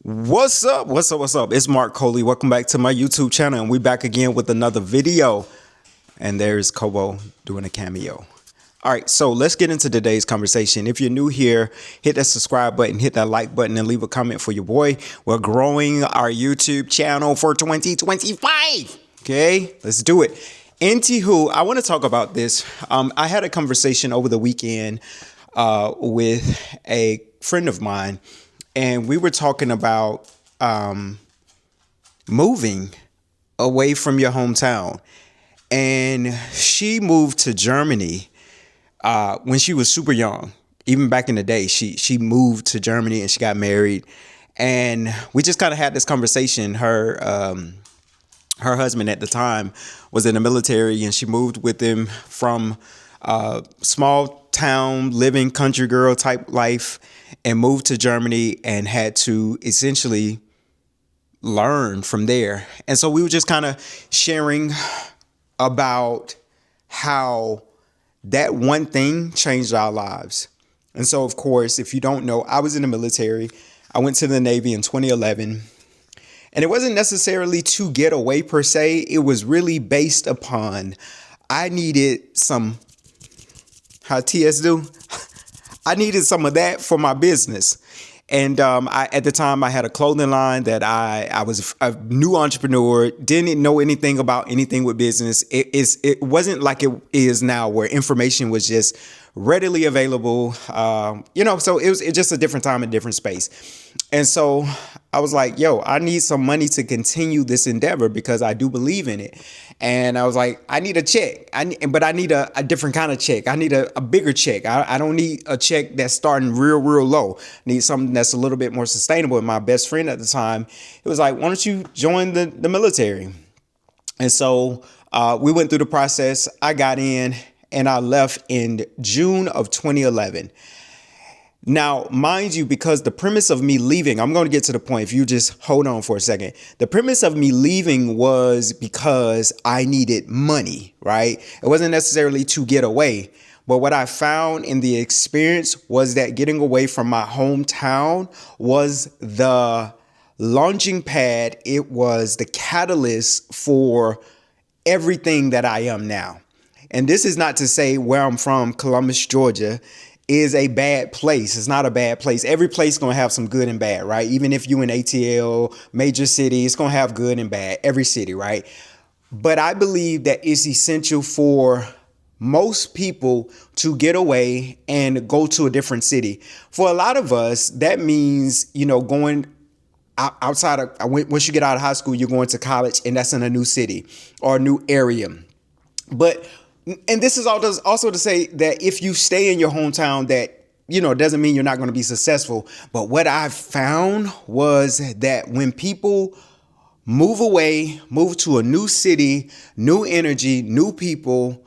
What's up? What's up? What's up? It's Mark Coley. Welcome back to my YouTube channel, and we're back again with another video. And there's Kobo doing a cameo. All right, so let's get into today's conversation. If you're new here, hit that subscribe button, hit that like button, and leave a comment for your boy. We're growing our YouTube channel for 2025. Okay, let's do it. Anywho, I want to talk about this. I had a conversation over the weekend with a friend of mine. And we were talking about moving away from your hometown. And she moved to Germany when she was super young. Even back in the day, she moved to Germany and she got married. And we just kind of had this conversation. Her husband at the time was in the military, and she moved with him from small town living country girl type life and moved to Germany and had to essentially learn from there. And so we were just kind of sharing about how that one thing changed our lives. And so, of course, if you don't know, I was in the military. I went to the Navy in 2011. And it wasn't necessarily to get away per se. It was really based upon I needed some, how TS do? I needed some of that for my business. And at the time, I had a clothing line that I was a new entrepreneur, didn't know anything about anything with business. It wasn't like it is now, where information was just readily available. So it was just a different time and different space. And so I was like, yo, I need some money to continue this endeavor because I do believe in it. And I was like, I need a check, but I need a different kind of check. I need a bigger check. I don't need a check that's starting real low. I need something that's a little bit more sustainable. And my best friend at the time, it was like, why don't you join the military? And so we went through the process. I got in and I left in June of 2011. Now, mind you, because the premise of me leaving, I'm going to get to the point. If you just hold on for a second. The premise of me leaving was because I needed money, right? It wasn't necessarily to get away. But what I found in the experience was that getting away from my hometown was the launching pad. It was the catalyst for everything that I am now. And this is not to say where I'm from, Columbus, Georgia, is a bad place. It's not a bad place. Every place is going to have some good and bad, right? Even if you in ATL, major city, it's going to have good and bad, every city, right? But I believe that it's essential for most people to get away and go to a different city. For a lot of us, that means, going outside of, once you get out of high school, you're going to college, and that's in a new city or a new area. And this is also to say that if you stay in your hometown, that, doesn't mean you're not going to be successful. But what I found was that when people move away, move to a new city, new energy, new people,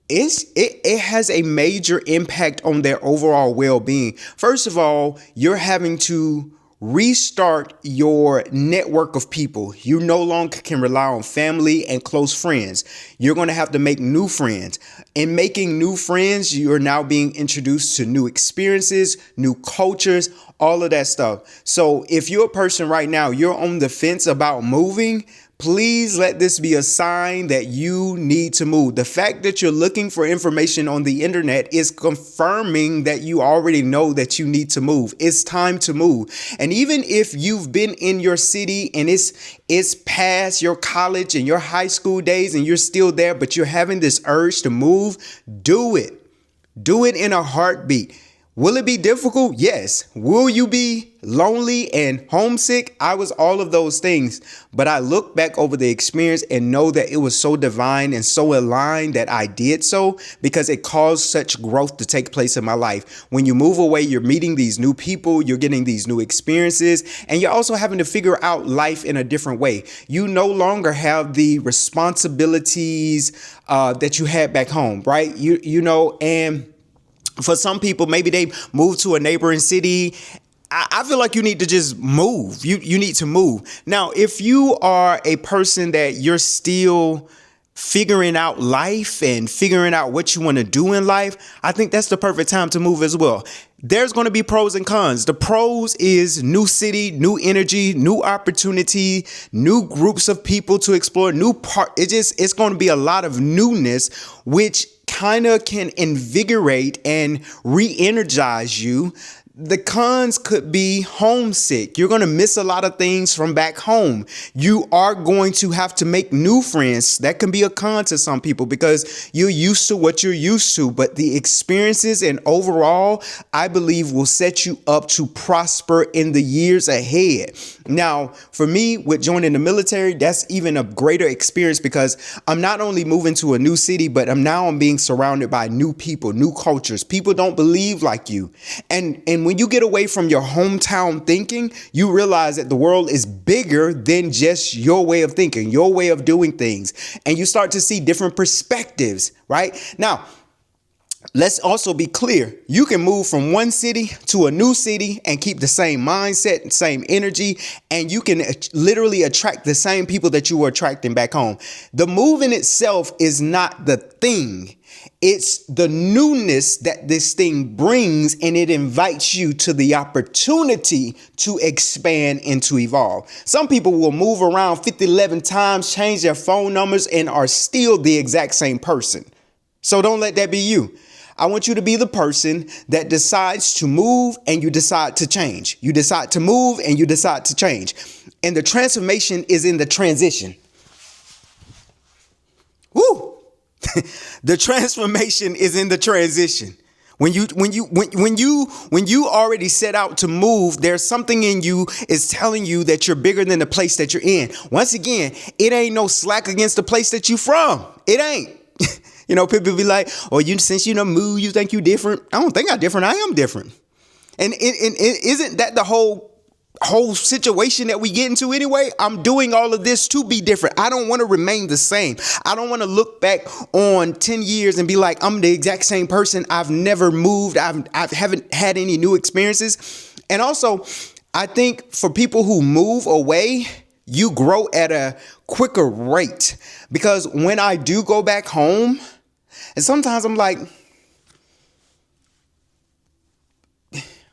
it has a major impact on their overall well-being. First of all, you're having to restart your network of people. You no longer can rely on family and close friends. You're going to have to make new friends. In making new friends, you are now being introduced to new experiences, new cultures, all of that stuff. So if you're a person right now, you're on the fence about moving, please let this be a sign that you need to move. The fact that you're looking for information on the internet is confirming that you already know that you need to move. It's time to move. And even if you've been in your city and it's past your college and your high school days and you're still there, but you're having this urge to move, do it. Do it in a heartbeat. Will it be difficult? Yes. Will you be lonely and homesick? I was all of those things. But I look back over the experience and know that it was so divine and so aligned that I did so because it caused such growth to take place in my life. When you move away, you're meeting these new people, you're getting these new experiences, and you're also having to figure out life in a different way. You no longer have the responsibilities that you had back home, right? And for some people, maybe they move to a neighboring city. I feel like you need to just move. You need to move. Now, if you are a person that you're still figuring out life and figuring out what you want to do in life, I think that's the perfect time to move as well. There's going to be pros and cons. The pros is new city, new energy, new opportunity, new groups of people to explore, it's going to be a lot of newness, which kind of can invigorate and re-energize you. The cons could be homesick. You're going to miss a lot of things from back home. You are going to have to make new friends. That can be a con to some people because you're used to what you're used to. But the experiences and overall, I believe, will set you up to prosper in the years ahead. Now, for me, with joining the military, that's even a greater experience because I'm not only moving to a new city, but I'm being surrounded by new people, new cultures. People don't believe like you. And when you get away from your hometown thinking, you realize that the world is bigger than just your way of thinking, your way of doing things. And you start to see different perspectives, right? Now, let's also be clear. You can move from one city to a new city and keep the same mindset, same energy, and you can literally attract the same people that you were attracting back home. The move in itself is not the thing. It's the newness that this thing brings, and it invites you to the opportunity to expand and to evolve. Some people will move around 11 times, change their phone numbers, and are still the exact same person. So don't let that be you. I want you to be the person that decides to move and you decide to change. You decide to move and you decide to change. And the transformation is in the transition. Woo! The transformation is in the transition. When you already set out to move, there's something in you is telling you that you're bigger than the place that you're in. Once again, it ain't no slack against the place that you from. It ain't. People be like, "Oh, since you move, you think you different." I don't think I'm different. I am different. And isn't that the whole situation that we get into anyway? I'm doing all of this to be different. I don't want to remain the same. I don't want to look back on 10 years and be like, I'm the exact same person. I've never moved. I haven't had any new experiences. And also, I think for people who move away, you grow at a quicker rate, because when I do go back home, and sometimes I'm like,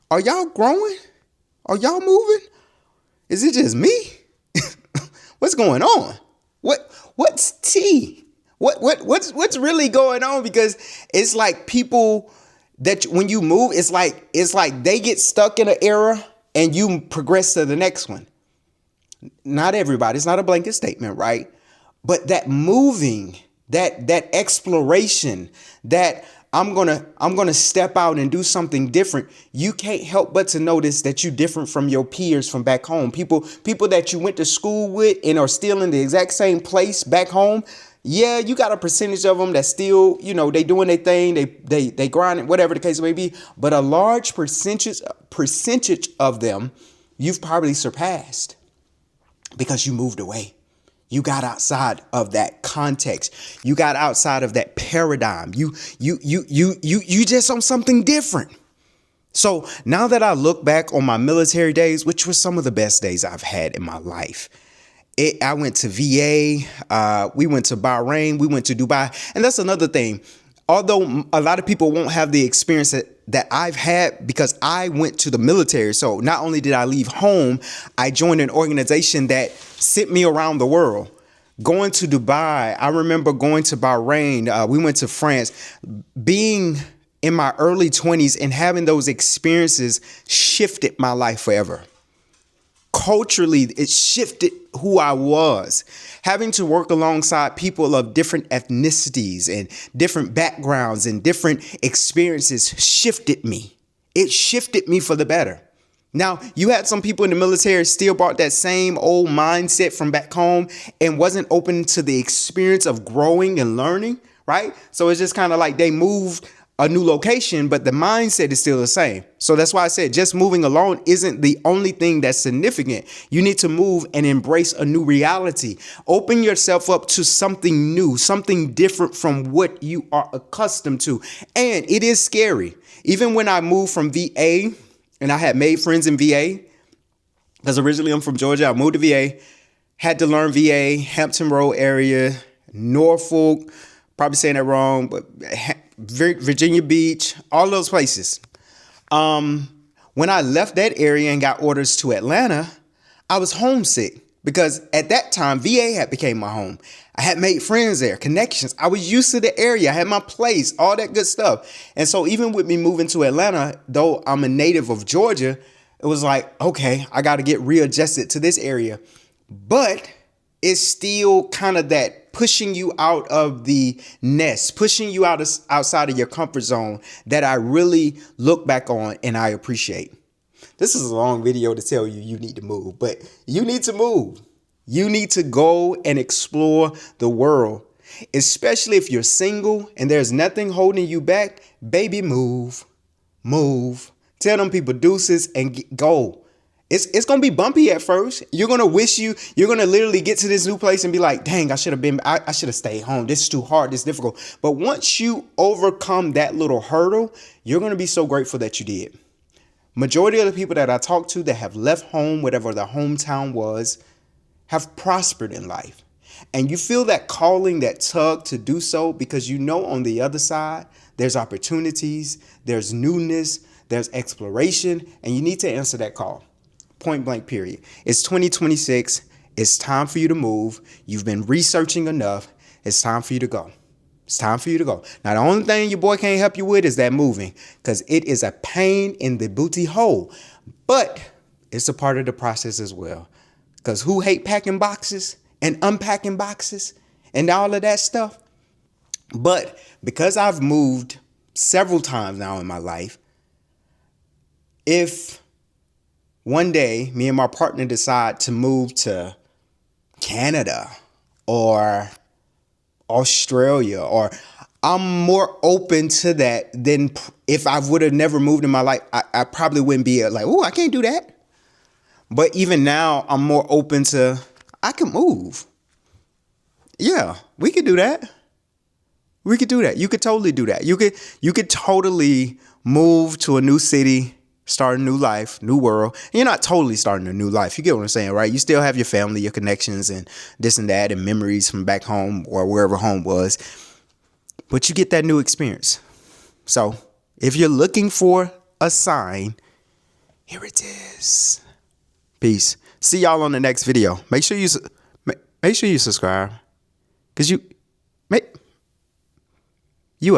are y'all growing? Are y'all moving? Is it just me? What's going on? What's tea? What's really going on? Because it's like people that when you move, it's like they get stuck in an era and you progress to the next one. Not everybody. It's not a blanket statement, right? But that moving, that exploration, that I'm gonna step out and do something different. You can't help but to notice that you're different from your peers from back home. People that you went to school with and are still in the exact same place back home. Yeah, you got a percentage of them that still, they doing their thing, they grinding, whatever the case may be. But a large percentage of them you've probably surpassed because you moved away. You got outside of that context. You got outside of that paradigm. You just on something different. So now that I look back on my military days, which were some of the best days I've had in my life, I went to VA, we went to Bahrain, we went to Dubai. And that's another thing. Although a lot of people won't have the experience that I've had because I went to the military. So not only did I leave home, I joined an organization that sent me around the world. Going to Dubai, I remember going to Bahrain, we went to France. Being in my early 20s and having those experiences shifted my life forever. Culturally, it shifted who I was. Having to work alongside people of different ethnicities and different backgrounds and different experiences shifted me. It shifted me for the better. Now, you had some people in the military still brought that same old mindset from back home and wasn't open to the experience of growing and learning, right? So it's just kind of like they moved a new location, but the mindset is still the same. So that's why I said just moving alone isn't the only thing that's significant. You need to move and embrace a new reality. Open yourself up to something new, something different from what you are accustomed to. And it is scary. Even when I moved from VA and I had made friends in VA, because originally I'm from Georgia, I moved to VA, had to learn VA, Hampton Road area, Norfolk, probably saying that wrong, but Virginia Beach, all those places. When I left that area and got orders to Atlanta, I was homesick because at that time, VA had became my home. I had made friends there, connections. I was used to the area. I had my place, all that good stuff. And so even with me moving to Atlanta, though I'm a native of Georgia, it was like, okay, I got to get readjusted to this area. But it's still kind of that pushing you out of the nest, pushing you outside of your comfort zone that I really look back on and I appreciate. This is a long video to tell you need to move, but you need to move. You need to go and explore the world, especially if you're single and there's nothing holding you back. Baby, move, move. Tell them people deuces and go. It's going to be bumpy at first. You're going to literally get to this new place and be like, dang, I should have stayed home. This is too hard. This is difficult. But once you overcome that little hurdle, you're going to be so grateful that you did. Majority of the people that I talk to that have left home, whatever their hometown was, have prospered in life. And you feel that calling, that tug to do so because you know on the other side, there's opportunities, there's newness, there's exploration, and you need to answer that call. Point blank, period. It's 2026. It's time for you to move. You've been researching enough. It's time for you to go. It's time for you to go. Now, the only thing your boy can't help you with is that moving because it is a pain in the booty hole. But it's a part of the process as well. Because who hate packing boxes and unpacking boxes and all of that stuff? But because I've moved several times now in my life, if one day me and my partner decide to move to Canada or Australia, or I'm more open to that than if I would have never moved in my life. I probably wouldn't be like, oh, I can't do that. But even now, I'm more open to, I can move. Yeah, we could do that. We could do that. You could totally do that. You could totally move to a new city, start a new life, new world. And you're not totally starting a new life. You get what I'm saying, right? You still have your family, your connections, and this and that, and memories from back home or wherever home was. But you get that new experience. So if you're looking for a sign, here it is. Peace. See y'all on the next video. Make sure you subscribe, cause you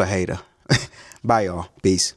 a hater. Bye y'all. Peace.